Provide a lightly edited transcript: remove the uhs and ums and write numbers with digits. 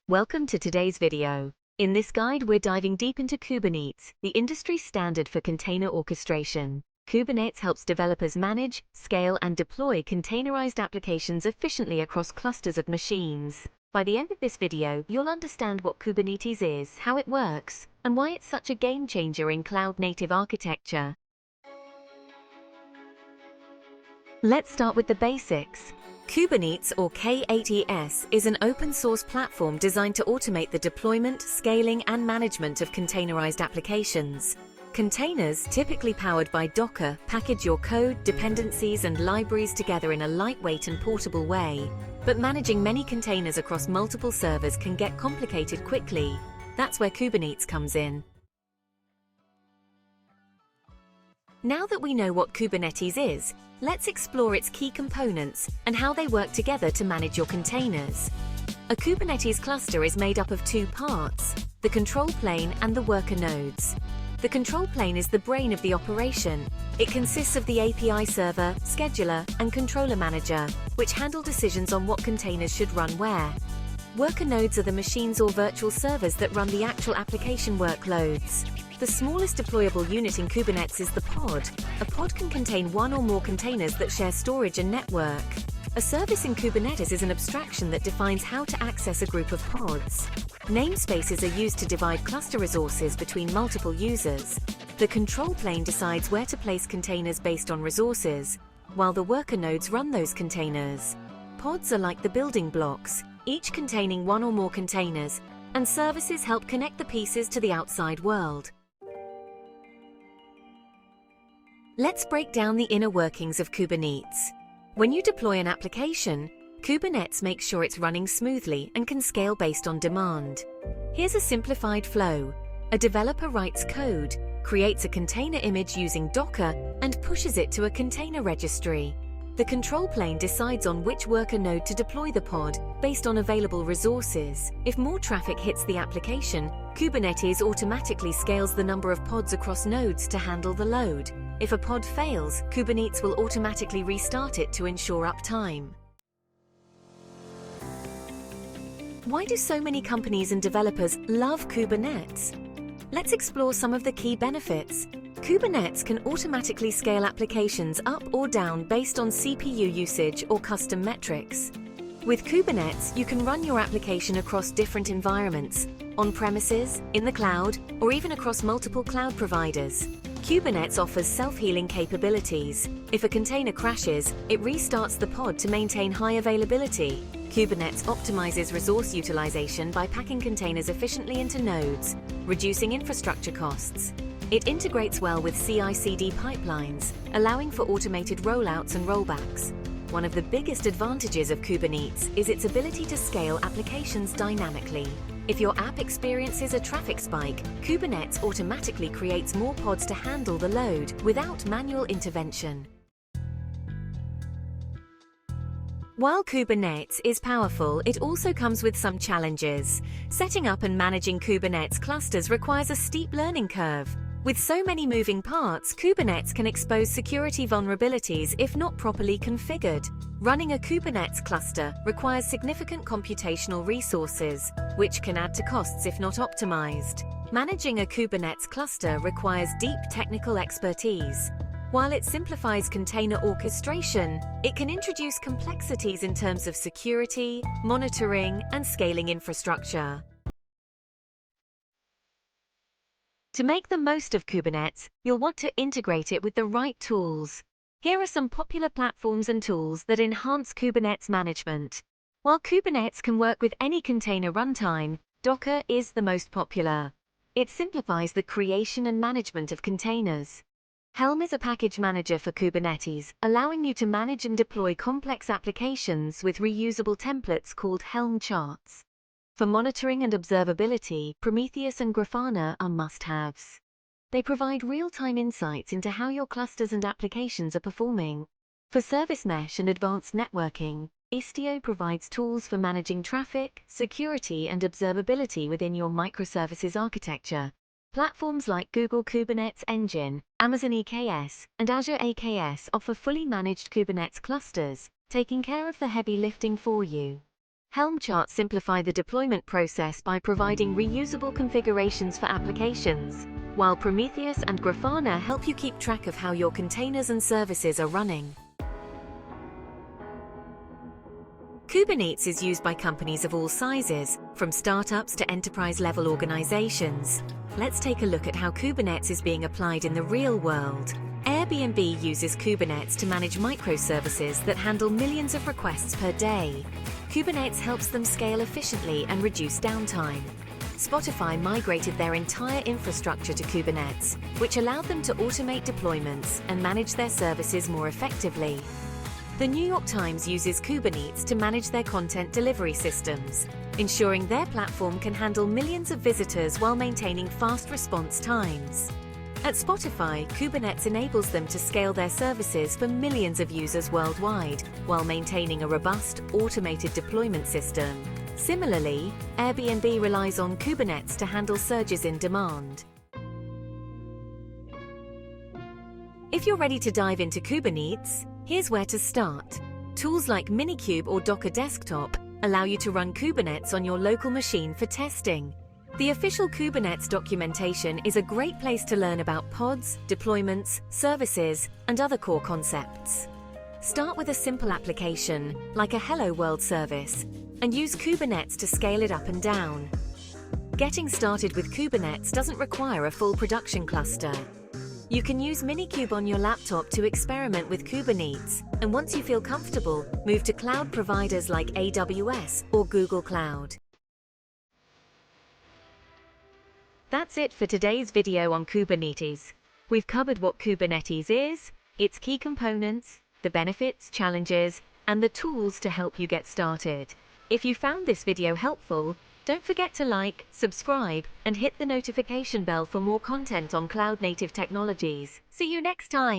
Welcome to today's video. In this guide, we're diving deep into Kubernetes, the industry standard for container orchestration. Kubernetes helps developers manage, scale, and deploy containerized applications efficiently across clusters of machines. By the end of this video, you'll understand what Kubernetes is, how it works, and why it's such a game changer in cloud-native architecture. Let's start with the basics. Kubernetes, or K8ES, is an open-source platform designed to automate the deployment, scaling, and management of containerized applications. Containers, typically powered by Docker, package your code, dependencies, and libraries together in a lightweight and portable way. But managing many containers across multiple servers can get complicated quickly. That's where Kubernetes comes in. Now that we know what Kubernetes is, let's explore its key components and how they work together to manage your containers. A Kubernetes cluster is made up of two parts, the control plane and the worker nodes. The control plane is the brain of the operation. It consists of the API server, scheduler, and controller manager, which handle decisions on what containers should run where. Worker nodes are the machines or virtual servers that run the actual application workloads. The smallest deployable unit in Kubernetes is the pod. A pod can contain one or more containers that share storage and network. A service in Kubernetes is an abstraction that defines how to access a group of pods. Namespaces are used to divide cluster resources between multiple users. The control plane decides where to place containers based on resources, while the worker nodes run those containers. Pods are like the building blocks, each containing one or more containers, and services help connect the pieces to the outside world. Let's break down the inner workings of Kubernetes. When you deploy an application, Kubernetes makes sure it's running smoothly and can scale based on demand. Here's a simplified flow. A developer writes code, creates a container image using Docker, and pushes it to a container registry. The control plane decides on which worker node to deploy the pod based on available resources. If more traffic hits the application, Kubernetes automatically scales the number of pods across nodes to handle the load. If a pod fails, Kubernetes will automatically restart it to ensure uptime. Why do so many companies and developers love Kubernetes? Let's explore some of the key benefits. Kubernetes can automatically scale applications up or down based on CPU usage or custom metrics. With Kubernetes, you can run your application across different environments, on-premises, in the cloud, or even across multiple cloud providers. Kubernetes offers self-healing capabilities. If a container crashes, it restarts the pod to maintain high availability. Kubernetes optimizes resource utilization by packing containers efficiently into nodes, reducing infrastructure costs. It integrates well with CI/CD pipelines, allowing for automated rollouts and rollbacks. One of the biggest advantages of Kubernetes is its ability to scale applications dynamically. If your app experiences a traffic spike, Kubernetes automatically creates more pods to handle the load without manual intervention. While Kubernetes is powerful, it also comes with some challenges. Setting up and managing Kubernetes clusters requires a steep learning curve. With so many moving parts, Kubernetes can expose security vulnerabilities if not properly configured. Running a Kubernetes cluster requires significant computational resources, which can add to costs if not optimized. Managing a Kubernetes cluster requires deep technical expertise. While it simplifies container orchestration, it can introduce complexities in terms of security, monitoring, and scaling infrastructure. To make the most of Kubernetes, you'll want to integrate it with the right tools. Here are some popular platforms and tools that enhance Kubernetes management. While Kubernetes can work with any container runtime, Docker is the most popular. It simplifies the creation and management of containers. Helm is a package manager for Kubernetes, allowing you to manage and deploy complex applications with reusable templates called Helm charts. For monitoring and observability, Prometheus and Grafana are must-haves. They provide real-time insights into how your clusters and applications are performing. For service mesh and advanced networking, Istio provides tools for managing traffic, security, and observability within your microservices architecture. Platforms like Google Kubernetes Engine, Amazon EKS, and Azure AKS offer fully managed Kubernetes clusters, taking care of the heavy lifting for you. Helm charts simplify the deployment process by providing reusable configurations for applications, while Prometheus and Grafana help you keep track of how your containers and services are running. Kubernetes is used by companies of all sizes, from startups to enterprise-level organizations. Let's take a look at how Kubernetes is being applied in the real world. Airbnb uses Kubernetes to manage microservices that handle millions of requests per day. Kubernetes helps them scale efficiently and reduce downtime. Spotify migrated their entire infrastructure to Kubernetes, which allowed them to automate deployments and manage their services more effectively. The New York Times uses Kubernetes to manage their content delivery systems, ensuring their platform can handle millions of visitors while maintaining fast response times. At Spotify, Kubernetes enables them to scale their services for millions of users worldwide, while maintaining a robust, automated deployment system. Similarly, Airbnb relies on Kubernetes to handle surges in demand. If you're ready to dive into Kubernetes, here's where to start. Tools like Minikube or Docker Desktop allow you to run Kubernetes on your local machine for testing. The official Kubernetes documentation is a great place to learn about pods, deployments, services, and other core concepts. Start with a simple application, like a Hello World service, and use Kubernetes to scale it up and down. Getting started with Kubernetes doesn't require a full production cluster. You can use Minikube on your laptop to experiment with Kubernetes, and once you feel comfortable, move to cloud providers like AWS or Google Cloud. That's it for today's video on Kubernetes. We've covered what Kubernetes is, its key components, the benefits, challenges, and the tools to help you get started. If you found this video helpful, don't forget to like, subscribe, and hit the notification bell for more content on cloud-native technologies. See you next time!